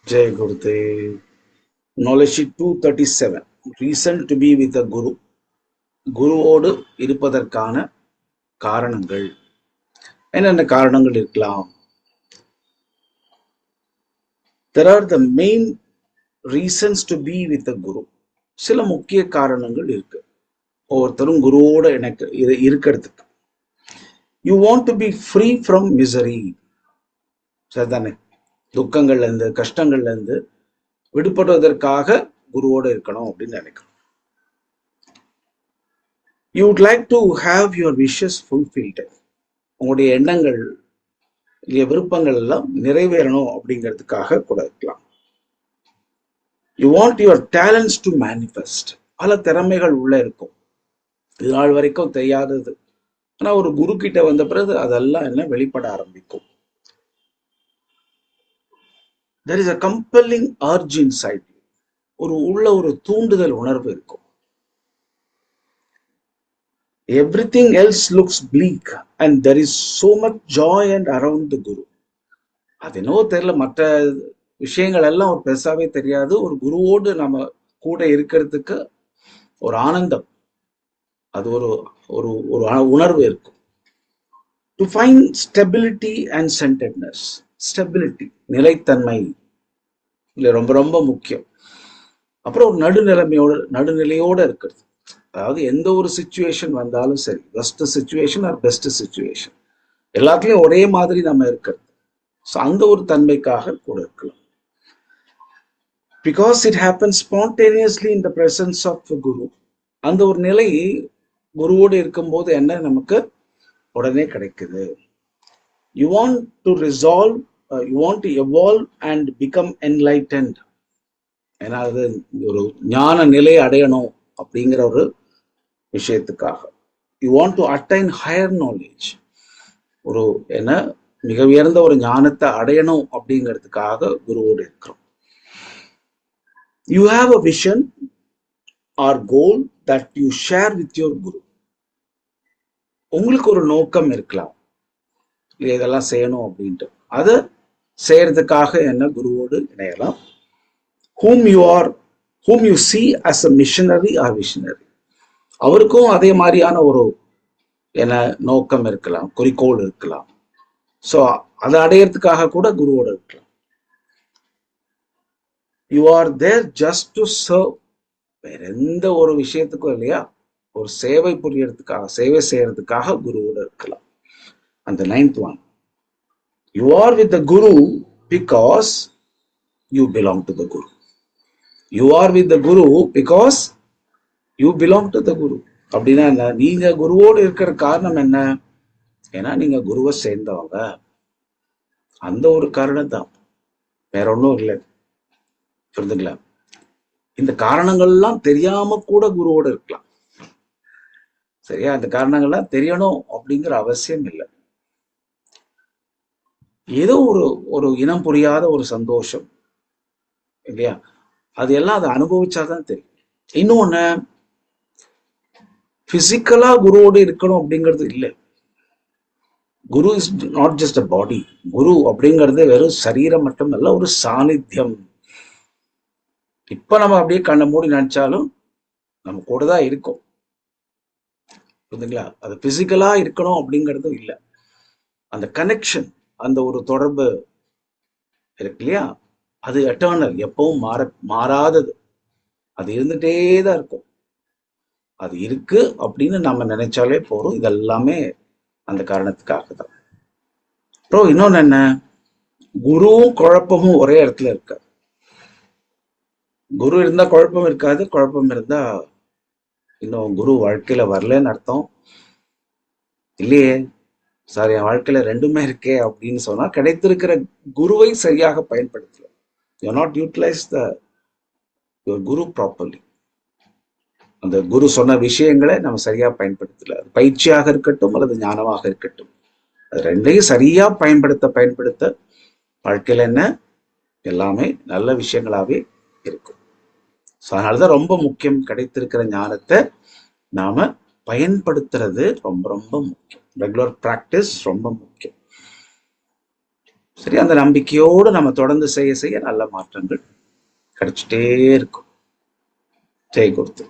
Jai Gurudev. Knowledge sheet 237. Reason to be with a Guru. குருவோடு இருப்பதற்கான காரணங்கள் என்னென்ன காரணங்கள் இருக்கலாம்? There are the main reasons to be with a Guru. சில முக்கிய காரணங்கள் இருக்கு ஒவ்வொருத்தரும் குருவோட எனக்கு இருக்கிறதுக்கு. You want to be free from misery. சரிதானே? துக்கங்கள்ல இருந்து கஷ்டங்கள்ல இருந்து விடுபடுவதற்காக குருவோட இருக்கணும் அப்படின்னு நினைக்கிறோம். You would like to have your wishes fulfilled. உங்களுடைய எண்ணங்கள் விருப்பங்கள் எல்லாம் நிறைவேறணும் அப்படிங்கிறதுக்காக கூட இருக்கலாம். You want your talents to manifest. பல திறமைகள் உள்ள இருக்கும், இது நாள் வரைக்கும் தெரியாதது, ஆனா ஒரு குரு கிட்ட வந்த பிறகு அதெல்லாம் என்ன வெளிப்பட ஆரம்பிக்கும். There is a compelling urge inside you. ஒரு தூண்டுதல் உணர்வு இருக்கும். Everything else looks bleak and there is so much joy and around the Guru. அது என்னவோ தெரியல, மற்ற விஷயங்கள் எல்லாம் ஒரு பெருசாவே தெரியாது, ஒரு குருவோடு நம்ம கூட இருக்கிறதுக்கு ஒரு ஆனந்தம், அது ஒரு ஒரு ஒரு உணர்வு இருக்கும். To find stability and centeredness. Stability, நிலைத்தன்மை ரொம்ப ரொம்ப முக்கியம். அப்புறம் ஒரு நடுநிலையோட இருக்கிறது. அதாவது எந்த ஒரு சிச்சுவேஷன் வந்தாலும் சரி, best situation or best situation, எல்லாத்துலயும் ஒரே மாதிரி நம்ம இருக்கிறது. அந்த ஒரு தன்மைக்காக கூட இருக்கலாம். Because it happens spontaneously in the presence of the Guru. அந்த ஒரு நிலை குருவோடு இருக்கும்போது என்ன நமக்கு உடனே கிடைக்குது. You want to resolve, you want to evolve and become enlightened. ஏன்னா அது ஒரு ஞான நிலை அடையணும் அப்படிங்கிற ஒரு விஷயத்துக்காக. You want to attain higher knowledge. ஒரு என்ன மிக உயர்ந்த ஒரு ஞானத்தை அடையணும் அப்படிங்கிறதுக்காக குருவோடு இருக்கிறோம். You have a vision or goal that you share with your Guru. உங்களுக்கு ஒரு நோக்கம் இருக்கலாம், இதெல்லாம் செய்யணும் அப்படின்ட்டு, அதை செய்யறதுக்காக என்ன குருவோடு இணையலாம். whom you see as a missionary or visionary. அவருக்கும் அதே மாதிரியான ஒரு என்ன நோக்கம் இருக்கலாம், குறிக்கோள் இருக்கலாம். ஸோ அதை அடையிறதுக்காக கூட குருவோடு இருக்கலாம். You are there just to serve. வேற எந்த ஒரு விஷயத்துக்கும் இல்லையா, ஒரு சேவை புரியறதுக்காக, சேவை செய்யறதுக்காக குருவோடு இருக்கலாம். அந்த 9th one, you are with the Guru because you belong to the Guru. You are with the Guru because you belong to the Guru. அப்படின்னா என்ன, நீங்க குருவோடு இருக்கிற காரணம் என்ன? ஏன்னா நீங்க குருவை சேர்ந்தவங்க, அந்த ஒரு காரணம் தான், வேற ஒன்றும் இல்லை. புரிஞ்சுங்களா? இந்த காரணங்கள்லாம் தெரியாம கூட குருவோடு இருக்கலாம். சரியா? அந்த காரணங்கள்லாம் தெரியணும் அப்படிங்கிற அவசியம் இல்லை. ஏதோ ஒரு இனம் புரியாத ஒரு சந்தோஷம் இல்லையா, அது எல்லாம் அதை அனுபவிச்சாதான் தெரியும். இன்னொன்னு, பிசிக்கலா குருவோடு இருக்கணும் அப்படிங்கிறது இல்லை. குரு இஸ் நாட் ஜஸ்ட் அ பாடி. குரு அப்படிங்கிறது வெறும் சரீரம் மட்டும் அல்ல, ஒரு சாநித்தியம். இப்ப நம்ம அப்படியே கண்ணை மூடி நினைச்சாலும் நம்ம கூட தான் இருக்கும். புரியுதுங்களா? அது பிசிக்கலா இருக்கணும் அப்படிங்கிறதும் இல்லை. அந்த கனெக்ஷன், அந்த ஒரு தொடர்பு இருக்கு இல்லையா, அது எட்டர்னல், எப்பவும் மாறாதது. அது இருந்துட்டே தான் இருக்கும். அது இருக்கு அப்படின்னு நம்ம நினைச்சாலே போறோம். இதெல்லாமே அந்த காரணத்துக்காக தான். அப்புறம் இன்னொன்னு என்ன, குருவும் குழப்பமும் ஒரே இடத்துல இருக்க. குரு இருந்தா குழப்பம் இருக்காது, குழப்பம் இருந்தா இன்னும் குரு வாழ்க்கையில வரலன்னு அர்த்தம் இல்லையே. சார், என் வாழ்க்கையில ரெண்டுமே இருக்கே அப்படின்னு சொன்னா கிடைத்திருக்கிற குருவை சரியாக பயன்படுத்தல. You are not utilize your guru properly. அந்த குரு சொன்ன விஷயங்களை நம்ம சரியா பயன்படுத்தல. பயிற்சியாக இருக்கட்டும் அல்லது ஞானமாக இருக்கட்டும், அது ரெண்டையும் சரியா பயன்படுத்த வாழ்க்கையில என்ன எல்லாமே நல்ல விஷயங்களாவே இருக்கும். ஸோ அதனாலதான் ரொம்ப முக்கியம், கிடைத்திருக்கிற ஞானத்தை நாம பயன்படுத்துறது ரொம்ப ரொம்ப முக்கியம். ரெகுலர் பிராக்டிஸ் ரொம்ப முக்கியம். சரி, அந்த நம்பிக்கையோடு நம்ம தொடர்ந்து செய்ய செய்ய நல்ல மாற்றங்கள் கிடைச்சிட்டே இருக்கும். ஜெய் குருத்து.